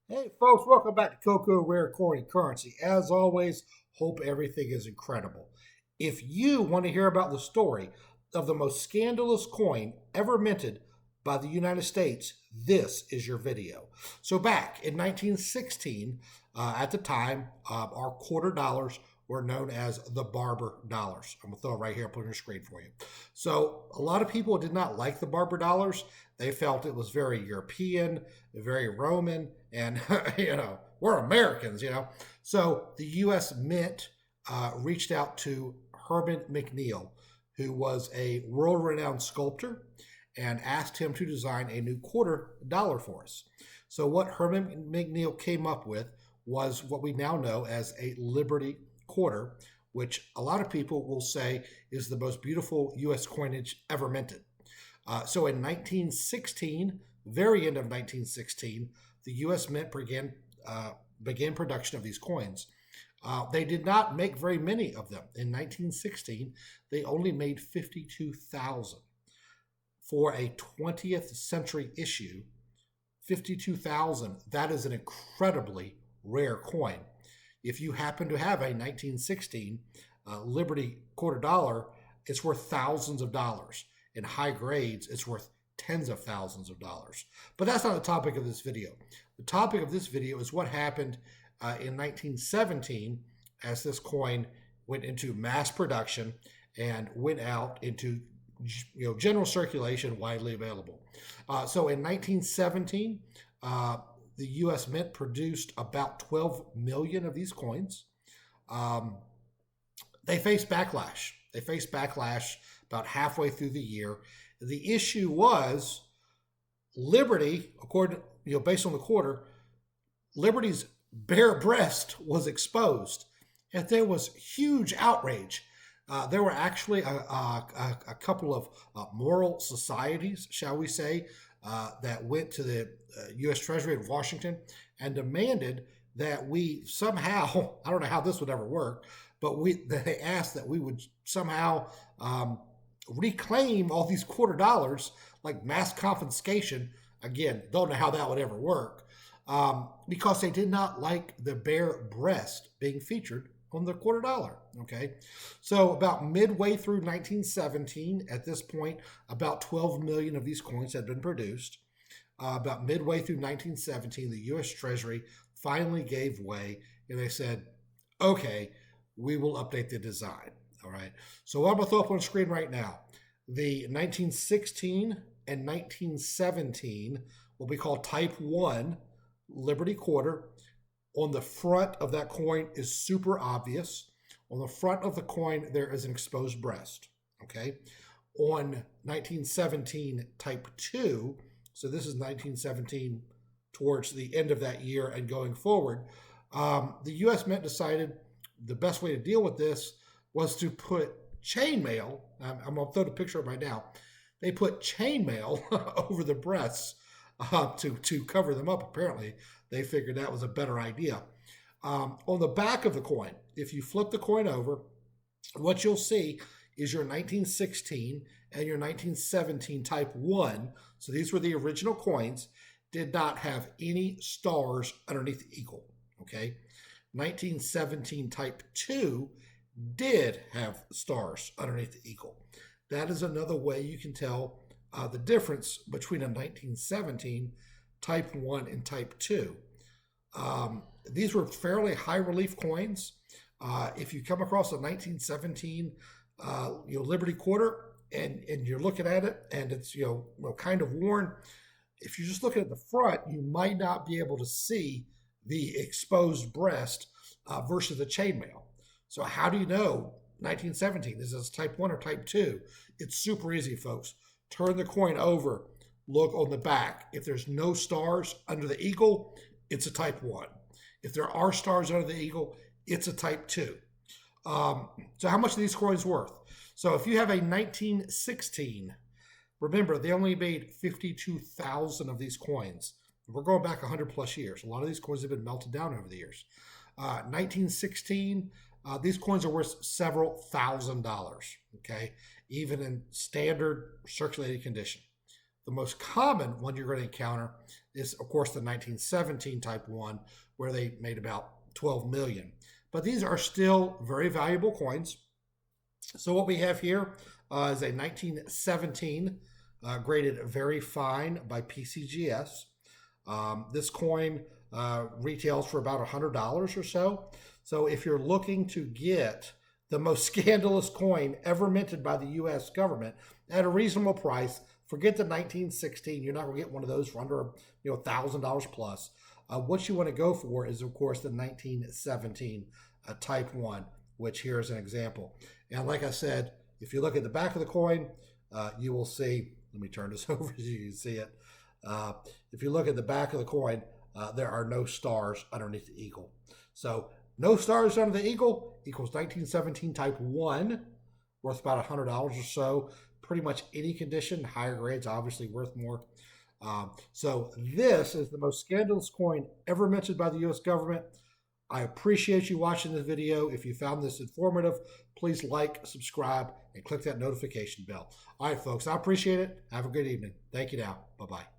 Hey, folks, welcome back to Coco Rare Coin and Currency. As always, hope everything is incredible. If you want to hear about the story of the most scandalous coin ever minted by the United States, this is your video. So, back in 1916, at the time, our quarter dollars were known as the barber dollars. I'm going to throw it right here up on your screen for you. So, a lot of people did not like the barber dollars. They felt it was very European, very Roman, and we're Americans. So the U.S. Mint reached out to Herman McNeil, who was a world-renowned sculptor, and asked him to design a new quarter dollar for us. So what Herman McNeil came up with was what we now know as a Liberty quarter, which a lot of people will say is the most beautiful U.S. coinage ever minted. So in 1916, very end of 1916, the U.S. Mint began production of these coins. They did not make very many of them. In 1916, they only made 52,000. For a 20th century issue, 52,000, that is an incredibly rare coin. If you happen to have a 1916 Liberty quarter dollar, it's worth thousands of dollars. In high grades, it's worth tens of thousands of dollars. But that's not the topic of this video. The topic of this video is what happened in 1917 as this coin went into mass production and went out into general circulation, widely available. So in 1917, the U.S. Mint produced about 12 million of these coins. They faced backlash. About halfway through the year. The issue was Liberty, according based on the quarter, Liberty's bare breast was exposed, and there was huge outrage. There were actually a couple of moral societies, shall we say, that went to the U.S. Treasury in Washington and demanded that we somehow, I don't know how this would ever work, but they asked that we would somehow reclaim all these quarter dollars, like mass confiscation. Again, don't know how that would ever work, because they did not like the bare breast being featured on the quarter dollar. Okay, so about midway through 1917, at this point, about 12 million of these coins had been produced. About midway through 1917, the U.S. Treasury finally gave way, and they said, okay, we will update the design. All right. So what I'm going to throw up on the screen right now, the 1916 and 1917 will be called Type 1 Liberty Quarter. On the front of that coin is super obvious. On the front of the coin, there is an exposed breast. Okay. On 1917 Type 2, so this is 1917 towards the end of that year and going forward, the U.S. Mint decided the best way to deal with this was to put chainmail. I'm going to throw the picture up right now. They put chainmail over the breasts to cover them up. Apparently, they figured that was a better idea. On the back of the coin, if you flip the coin over, what you'll see is your 1916 and your 1917 Type 1. So these were the original coins, did not have any stars underneath the eagle. Okay. 1917 Type 2 did have stars underneath the eagle. That is another way you can tell the difference between a 1917 Type 1 and Type 2. These were fairly high relief coins. If you come across a 1917 Liberty quarter and you're looking at it and it's kind of worn, if you're just looking at the front, you might not be able to see the exposed breast versus the chainmail. So how do you know 1917? Is this Type 1 or Type 2? It's super easy, folks. Turn the coin over, look on the back. If there's no stars under the eagle, it's a Type 1. If there are stars under the eagle, it's a Type 2. So how much are these coins worth? So if you have a 1916, remember, they only made 52,000 of these coins. We're going back 100 plus years. A lot of these coins have been melted down over the years. 1916, these coins are worth several $1,000s, okay, even in standard circulating condition. The most common one you're going to encounter is, of course, the 1917 Type 1, where they made about 12 million. But these are still very valuable coins. So what we have here is a 1917 graded very fine by PCGS. This coin retails for about $100 or so. So if you're looking to get the most scandalous coin ever minted by the U.S. government at a reasonable price, forget the 1916. You're not going to get one of those for under $1,000 plus. What you want to go for is, of course, the 1917 Type 1, which here is an example. And like I said, if you look at the back of the coin, you will see, let me turn this over so you can see it. If you look at the back of the coin, there are no stars underneath the eagle. So no stars under the eagle equals 1917 Type 1, worth about $100 or so. Pretty much any condition, higher grades obviously worth more. So this is the most scandalous coin ever mentioned by the U.S. government. I appreciate you watching this video. If you found this informative, please like, subscribe, and click that notification bell. All right, folks, I appreciate it. Have a good evening. Thank you now. Bye-bye.